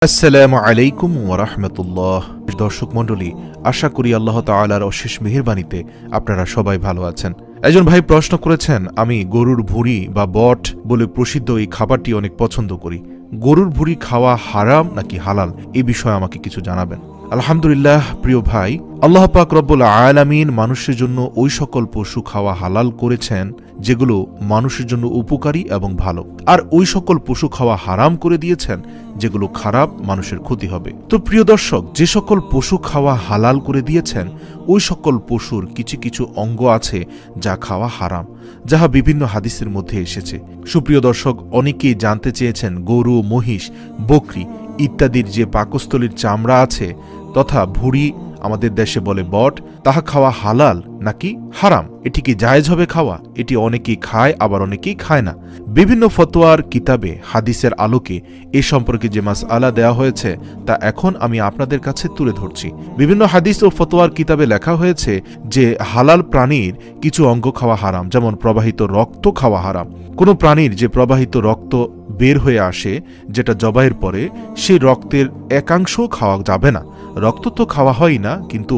আসসালামু আলাইকুম ওয়া রাহমাতুল্লাহ। দর্শক মণ্ডলী, আশা করি আল্লাহ তাআলার অশেষ মেহেরবানিতে আপনারা সবাই ভালো আছেন। একজন ভাই প্রশ্ন করেছেন, আমি গরুর ভুঁড়ি বা বট বলে প্রসিদ্ধ এই খাবারটি অনেক পছন্দ করি। গরুর ভুঁড়ি খাওয়া হারাম নাকি হালাল, এ বিষয়ে আমাকে কিছু জানাবেন। আলহামদুলিল্লাহ প্রিয় ভাই, আল্লাহ পাক রব্বুল আলামিন মানুষের জন্য ওই সকল পশু খাওয়া হালাল করেছেন যেগুলো মানুষের জন্য উপকারী এবং ভালো, আর ওই সকল পশু খাওয়া হারাম করে দিয়েছেন যেগুলো খারাপ, মানুষের ক্ষতি হবে। তো প্রিয় দর্শক, যে সকল পশু খাওয়া হালাল করে দিয়েছেন ওই সকল পশুর কিছু কিছু অঙ্গ আছে যা খাওয়া হারাম, যাহা বিভিন্ন হাদিসের মধ্যে এসেছে। সুপ্রিয় দর্শক, অনেকেই জানতে চেয়েছেন গরু, মহিষ, বকরি ইত্যাদির যে পাকস্থলীর চামড়া আছে তথা ভুঁড়ি, আমাদের দেশে বলে বট, তাহা খাওয়া হালাল নাকি হারাম, এটি কি জায়েজ হবে খাওয়া? এটি অনেকেই খায়, আবার অনেকেই খায় না। বিভিন্ন ফতোয়ার কিতাবে হাদিসের আলোকে এ সম্পর্কে যে মাসআলা দেওয়া হয়েছে তা এখন আমি আপনাদের কাছে তুলে ধরছি। বিভিন্ন হাদিস ও ফতোয়ার কিতাবে লেখা হয়েছে যে হালাল প্রাণীর কিছু অঙ্গ খাওয়া হারাম, যেমন প্রবাহিত রক্ত খাওয়া হারাম। কোনো প্রাণীর যে প্রবাহিত রক্ত বের হয়ে আসে যেটা জবাইয়ের পরে, সেই রক্তের একাংশও খাওয়া যাবে না। রক্ত তো খাওয়া হয় না, কিন্তু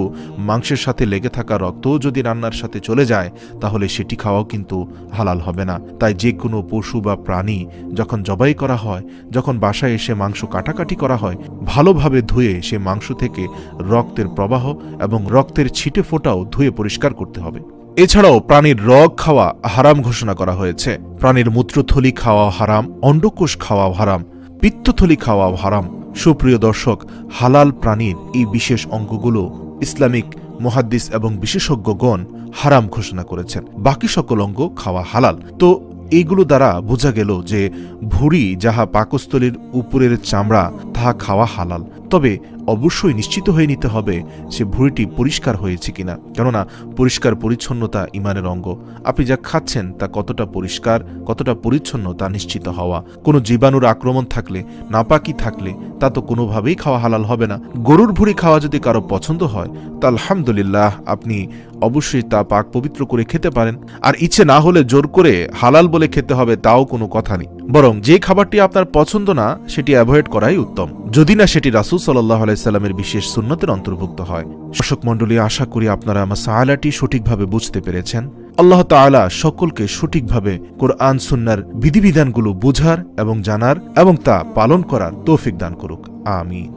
মাংসের সাথে লেগে থাকা রক্তও যদি রান্নার সাথে চলে যায় তাহলে সেটি খাওয়াও কিন্তু হালাল হবে না। তাই যে কোনো পশু বা প্রাণী যখন জবাই করা হয়, যখন বাসায় এসে মাংস কাটাকাটি করা হয়, ভালোভাবে ধুয়ে সে মাংস থেকে রক্তের প্রবাহ এবং রক্তের ছিটে ফোঁটাও ধুয়ে পরিষ্কার করতে হবে। এছাড়াও প্রাণীর রগ খাওয়া হারাম ঘোষণা করা হয়েছে। প্রাণীর মূত্রথলি খাওয়া হারাম, অন্ডকোষ খাওয়া হারাম, পিত্তথলি খাওয়া হারাম। সুপ্রিয় দর্শক, হালাল প্রাণীর এই বিশেষ অঙ্গগুলো ইসলামিক মুহাদ্দিস এবং বিশেষজ্ঞগণ হারাম ঘোষণা করেছেন, বাকি সকল অঙ্গ খাওয়া হালাল। তো এইগুলো দ্বারা বোঝা গেল যে ভুঁড়ি, যাহা পাকস্থলীর উপরের চামড়া, তাহা খাওয়া হালাল। তবে অবশ্যই নিশ্চিত হয়ে নিতে হবে সে ভুঁড়িটি পরিষ্কার হয়েছে কিনা, কেননা পরিষ্কার পরিচ্ছন্নতা ইমানের অঙ্গ। আপনি যা খাচ্ছেন তা কতটা পরিষ্কার, কতটা পরিচ্ছন্ন তা নিশ্চিত হওয়া। কোনো জীবাণুর আক্রমণ থাকলে, নাপাকি থাকলে তা তো কোনোভাবেই খাওয়া হালাল হবে না। গরুর ভুঁড়ি খাওয়া যদি কারো পছন্দ হয় তা আলহামদুলিল্লাহ, আপনি অবশ্যই তা পাক পবিত্র করে খেতে পারেন। আর ইচ্ছে না হলে জোর করে হালাল বলে খেতে হবে তাও কোনো কথা নেই, বরং যে খাবারটি আপনার পছন্দ না সেটি অ্যাভয়েড করাই উত্তম, যদি না সেটি রাসূল সাল্লাল্লাহু আলাইহি সাল্লামের বিশেষ সুন্নতের অন্তর্ভুক্ত হয়। দর্শক মণ্ডলী, আশা করি আপনারা মাসআলাটি সঠিকভাবে বুঝতে পেরেছেন। আল্লাহ তাআলা সকলকে সঠিকভাবে কোরআন সুন্নাহর বিধিবিধানগুলো বোঝার এবং জানার এবং তা পালন করার তৌফিক দান করুক। আমিন।